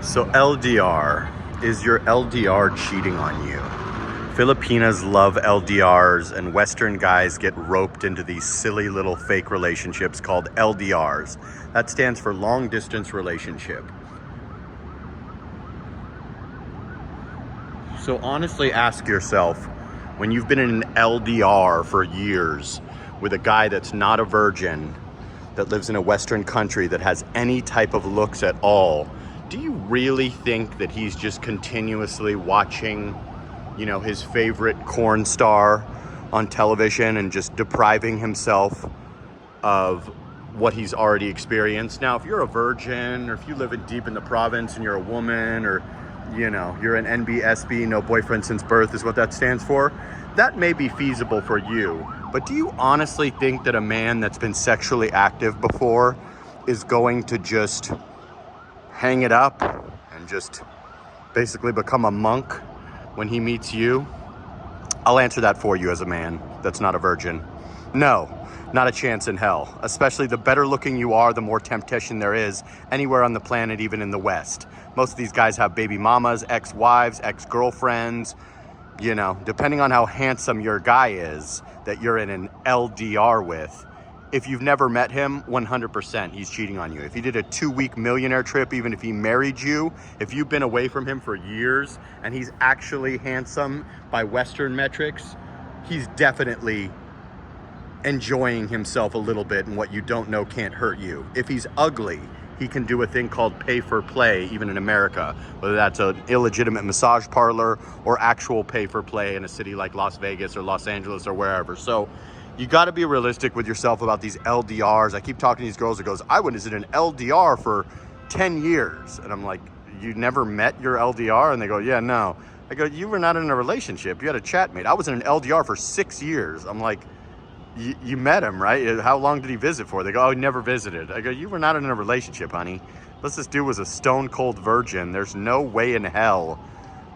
So LDR, is your LDR cheating on you? Filipinas love LDRs, and Western guys get roped into these silly little fake relationships called LDRs. That stands for long distance relationship. So honestly ask yourself, when you've been in an LDR for years with a guy that's not a virgin, that lives in a Western country, that has any type of looks at all, do you really think that he's just continuously watching, his favorite corn star on television and just depriving himself of what he's already experienced? Now, if you're a virgin, or if you live deep in the province and you're a woman, or, you're an NBSB, no boyfriend since birth is what that stands for, that may be feasible for you. But do you honestly think that a man that's been sexually active before is going to just hang it up and just basically become a monk when he meets you? I'll answer that for you as a man that's not a virgin. No, not a chance in hell. Especially the better looking you are, the more temptation there is anywhere on the planet, even in the West. Most of these guys have baby mamas, ex-wives, ex-girlfriends. Depending on how handsome your guy is that you're in an LDR with, if you've never met him, 100% he's cheating on you. If he did a 2-week millionaire trip, even if he married you, if you've been away from him for years and he's actually handsome by Western metrics, he's definitely enjoying himself a little bit, and what you don't know can't hurt you. If he's ugly, he can do a thing called pay for play, even in America, whether that's an illegitimate massage parlor or actual pay for play in a city like Las Vegas or Los Angeles or wherever. So you got to be realistic with yourself about these LDRs. I keep talking to these girls that goes, I was in an LDR for 10 years. And I'm like, you never met your LDR? And they go, yeah, no. I go, you were not in a relationship. You had a chat mate. I was in an LDR for 6 years. I'm like, you met him, right? How long did he visit for? They go, oh, he never visited. I go, you were not in a relationship, honey. Unless this dude was a stone cold virgin, there's no way in hell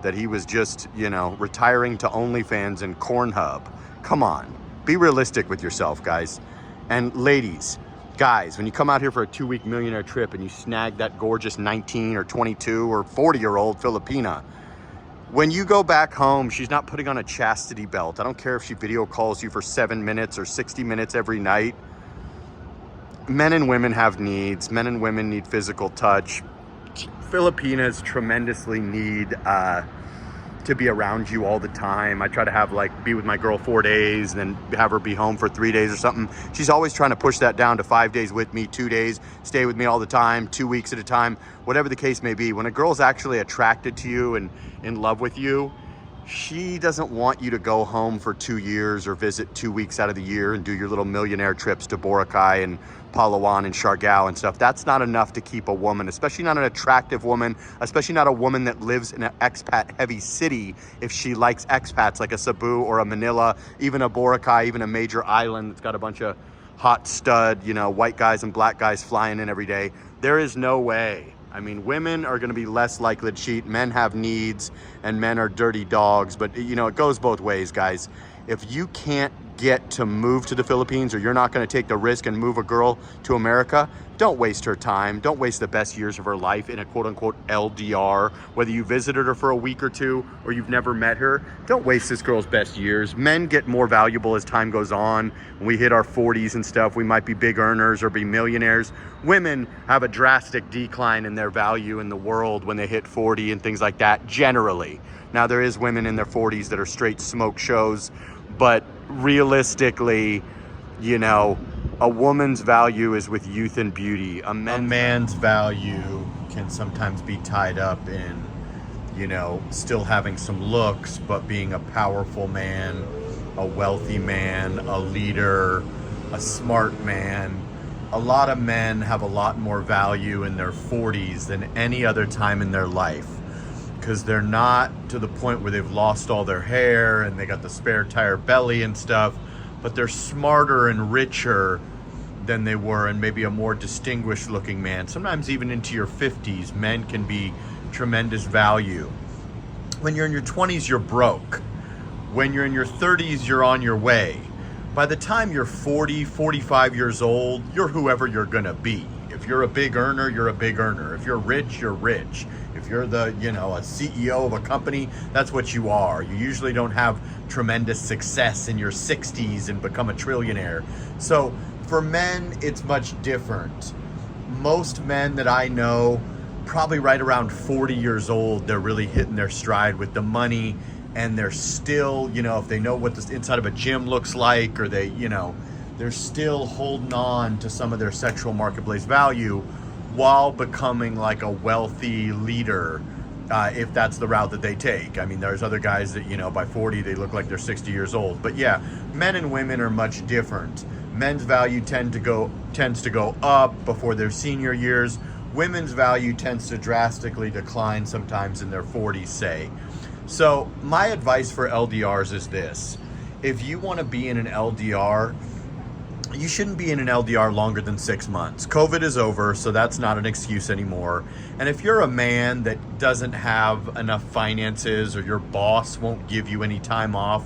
that he was just, retiring to OnlyFans and Cornhub. Come on. Be realistic with yourself, guys. And ladies, guys, when you come out here for a 2-week millionaire trip and you snag that gorgeous 19 or 22 or 40-year-old Filipina, when you go back home, she's not putting on a chastity belt. I don't care if she video calls you for 7 minutes or 60 minutes every night. Men and women have needs. Men and women need physical touch. Filipinas tremendously need to be around you all the time. I try to be with my girl 4 days, and then have her be home for 3 days or something. She's always trying to push that down to 5 days with me, 2 days, stay with me all the time, 2 weeks at a time, whatever the case may be. When a girl's actually attracted to you and in love with you, she doesn't want you to go home for 2 years or visit 2 weeks out of the year and do your little millionaire trips to Boracay and Palawan and Siargao and stuff. That's not enough to keep a woman, especially not an attractive woman, especially not a woman that lives in an expat heavy city. If she likes expats like a Cebu or a Manila, even a Boracay, even a major island that's got a bunch of hot stud, white guys and black guys flying in every day, there is no way. I mean, women are going to be less likely to cheat. Men have needs, and men are dirty dogs. But, it goes both ways, guys. If you can't get to move to the Philippines, or you're not going to take the risk and move a girl to America, don't waste her time. Don't waste the best years of her life in a quote-unquote LDR. Whether you visited her for a week or two or you've never met her, don't waste this girl's best years. Men get more valuable as time goes on. When we hit our 40s and stuff, we might be big earners or be millionaires. Women have a drastic decline in their value in the world when they hit 40 and things like that, generally. Now, there is women in their 40s that are straight smoke shows, but realistically, a woman's value is with youth and beauty. A man's value can sometimes be tied up in, still having some looks, but being a powerful man, a wealthy man, a leader, a smart man. A lot of men have a lot more value in their 40s than any other time in their life, because they're not to the point where they've lost all their hair and they got the spare tire belly and stuff, but they're smarter and richer than they were, and maybe a more distinguished looking man. Sometimes even into your 50s, men can be tremendous value. When you're in your 20s, you're broke. When you're in your 30s, you're on your way. By the time you're 40, 45 years old, you're whoever you're gonna be. If you're a big earner, you're a big earner. If you're rich, you're rich. If you're the, a CEO of a company, that's what you are. You usually don't have tremendous success in your 60s and become a trillionaire. So for men, it's much different. Most men that I know, probably right around 40 years old, they're really hitting their stride with the money, and they're still, if they know what the inside of a gym looks like, or they're still holding on to some of their sexual marketplace value while becoming like a wealthy leader, if that's the route that they take. I mean, there's other guys that, by 40, they look like they're 60 years old. But yeah, men and women are much different. Men's value tends to go up before their senior years. Women's value tends to drastically decline sometimes in their 40s, say. So my advice for LDRs is this. If you want to be in an LDR, you shouldn't be in an LDR longer than 6 months. COVID is over, so that's not an excuse anymore. And if you're a man that doesn't have enough finances, or your boss won't give you any time off,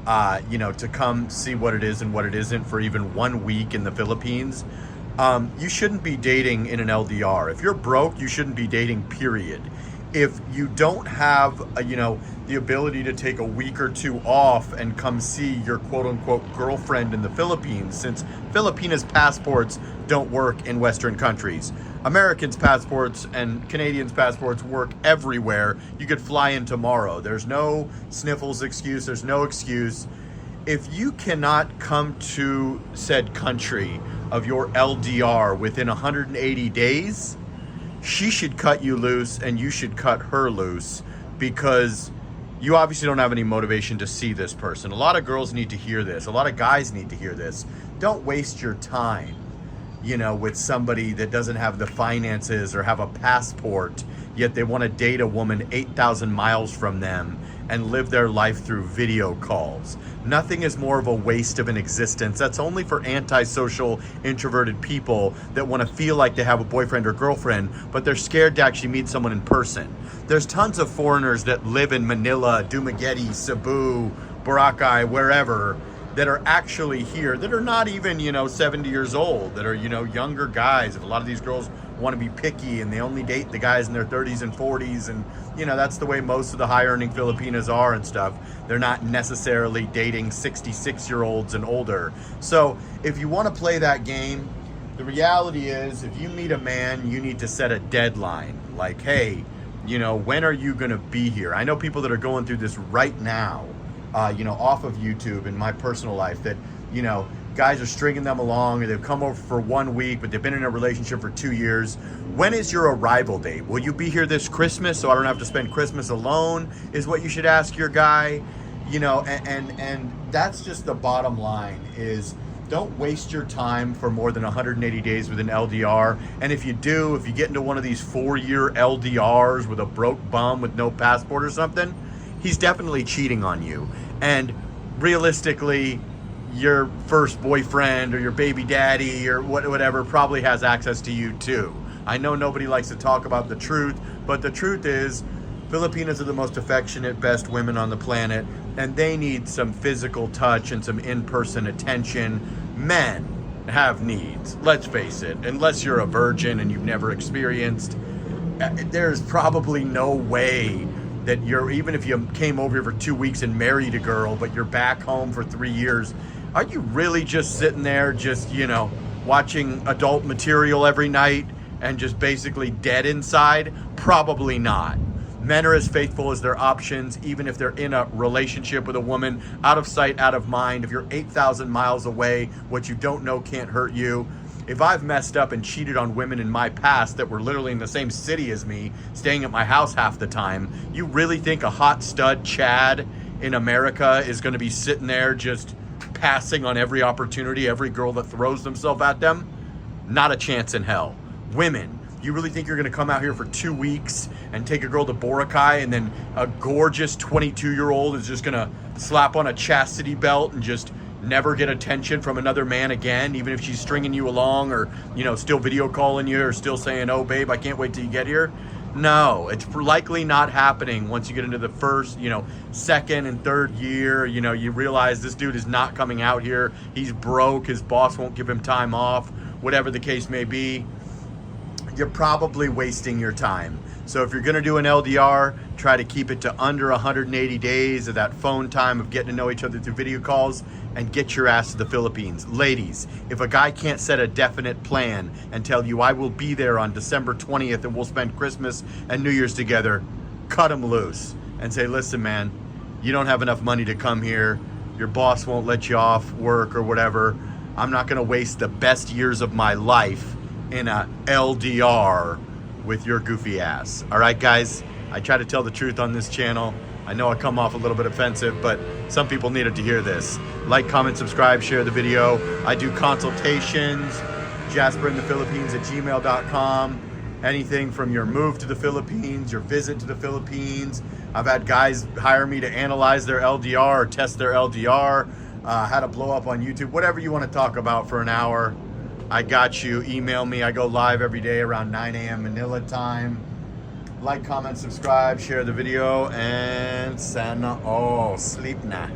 to come see what it is and what it isn't for even 1 week in the Philippines, you shouldn't be dating in an LDR. If you're broke, you shouldn't be dating, period. If you don't have, the ability to take a week or two off and come see your quote-unquote girlfriend in the Philippines, since Filipinas passports don't work in Western countries. Americans' passports and Canadians' passports work everywhere. You could fly in tomorrow. There's no sniffles excuse. There's no excuse. If you cannot come to said country of your LDR within 180 days, she should cut you loose and you should cut her loose, because you obviously don't have any motivation to see this person. A lot of girls need to hear this. A lot of guys need to hear this. Don't waste your time, with somebody that doesn't have the finances or have a passport, yet they want to date a woman 8,000 miles from them and live their life through video calls. Nothing is more of a waste of an existence. That's only for antisocial, introverted people that want to feel like they have a boyfriend or girlfriend, but they're scared to actually meet someone in person. There's tons of foreigners that live in Manila, Dumaguete, Cebu, Boracay, wherever, that are actually here, that are not even, 70 years old, that are, younger guys. If a lot of these girls want to be picky and they only date the guys in their 30s and 40s, and that's the way most of the high earning Filipinas are and stuff. They're not necessarily dating 66-year-olds and older. So if you want to play that game, the reality is, if you meet a man, you need to set a deadline. Like, hey, when are you going to be here? I know people that are going through this right now, off of YouTube in my personal life, that, guys are stringing them along, or they've come over for 1 week, but they've been in a relationship for 2 years. When is your arrival date? Will you be here this Christmas so I don't have to spend Christmas alone, is what you should ask your guy. And that's just the bottom line, is don't waste your time for more than 180 days with an LDR. And if you get into one of these 4-year LDRs with a broke bum with no passport or something, he's definitely cheating on you. And realistically, your first boyfriend or your baby daddy or whatever probably has access to you too. I know nobody likes to talk about the truth, but the truth is, Filipinas are the most affectionate, best women on the planet, and they need some physical touch and some in-person attention. Men have needs, let's face it. Unless you're a virgin and you've never experienced, there's probably no way that even if you came over here for 2 weeks and married a girl, but you're back home for 3 years, are you really just sitting there just, watching adult material every night and just basically dead inside? Probably not. Men are as faithful as their options, even if they're in a relationship with a woman, out of sight, out of mind. If you're 8,000 miles away, what you don't know can't hurt you. If I've messed up and cheated on women in my past that were literally in the same city as me, staying at my house half the time, you really think a hot stud Chad in America is going to be sitting there just passing on every opportunity, every girl that throws themselves at them? Not a chance in hell. Women, you really think you're going to come out here for 2 weeks and take a girl to Boracay, and then a gorgeous 22-year-old is just going to slap on a chastity belt and just never get attention from another man again, even if she's stringing you along, or still video calling you, or still saying, oh babe, I can't wait till you get here? No, it's likely not happening. Once you get into the first, second and third year, you realize this dude is not coming out here. He's broke. His boss won't give him time off, whatever the case may be. you're probably wasting your time. So if you're gonna do an LDR, try to keep it to under 180 days of that phone time of getting to know each other through video calls, and get your ass to the Philippines. Ladies, if a guy can't set a definite plan and tell you, I will be there on December 20th and we'll spend Christmas and New Year's together, cut him loose and say, listen man, you don't have enough money to come here. Your boss won't let you off work or whatever. I'm not gonna waste the best years of my life in a LDR with your goofy ass. All right, guys, I try to tell the truth on this channel. I know I come off a little bit offensive, but some people needed to hear this. Like, comment, subscribe, share the video. I do consultations, Jasperinthephilippines@gmail.com. Anything from your move to the Philippines, your visit to the Philippines. I've had guys hire me to analyze their LDR or test their LDR, how to blow up on YouTube, whatever you want to talk about for an hour. I got you. Email me. I go live every day around 9 a.m. Manila time. Like, comment, subscribe, share the video, and sana all. Sleep na.